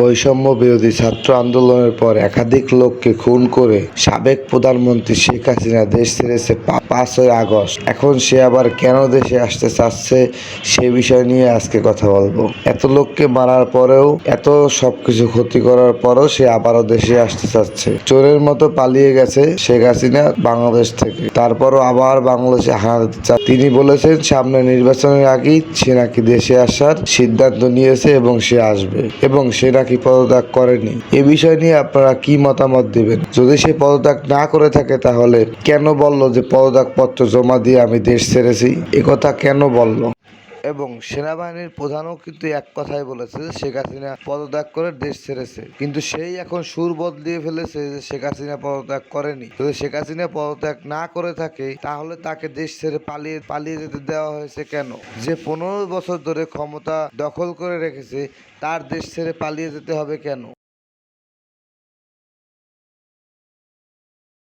বৈষম্য বিরোধী ছাত্র আন্দোলনের পর একাধিক লোককে খুন করে সাবেক প্রধানমন্ত্রী শেখ হাসিনা দেশ ছেড়েছে 5ই আগস্ট। এখন সে আবার কেন দেশে আসতে চাচ্ছে সে বিষয় নিয়ে আজকে কথা বলবো। এত লোককে মারার পরেও, এত সবকিছু ক্ষতি করার পরেও সে আবারও দেশে আসতে চাচ্ছে। চোরের মতো পালিয়ে গেছে শেখ হাসিনা বাংলাদেশ থেকে, তারপরও আবার বাংলাদেশে হানা দিতে চায়। তিনি বলেছেন সামনে নির্বাচনের আগেই সে নাকি দেশে আসার সিদ্ধান্ত নিয়েছে এবং সে আসবে, এবং সে নাকি পদত্যাগ করেনি। এ বিষয় নিয়ে আপনারা কি মতামত দিবেন? যদি সে পদত্যাগ না করে থাকে তাহলে কেন বলল যে পদত্যাগপত্র জমা দিয়ে আমি দেশ ছেড়েছি? একথা কেন বলল? এবং সেনাবাহিনীর প্রধানও কিন্তু এক কথাই বলেছে যে শেখ হাসিনা পদত্যাগ করে দেশ ছেড়েছে, কিন্তু সেই এখন সুর বদলিয়ে ফেলেছে যে শেখ হাসিনা পদত্যাগ করেনি। যদি শেখ হাসিনা পদত্যাগ না করে থাকে তাহলে তাকে দেশ ছেড়ে পালিয়ে যেতে দেওয়া হয়েছে কেন? যে 15 বছর ধরে ক্ষমতা দখল করে রেখেছে তার দেশ ছেড়ে পালিয়ে যেতে হবে কেন?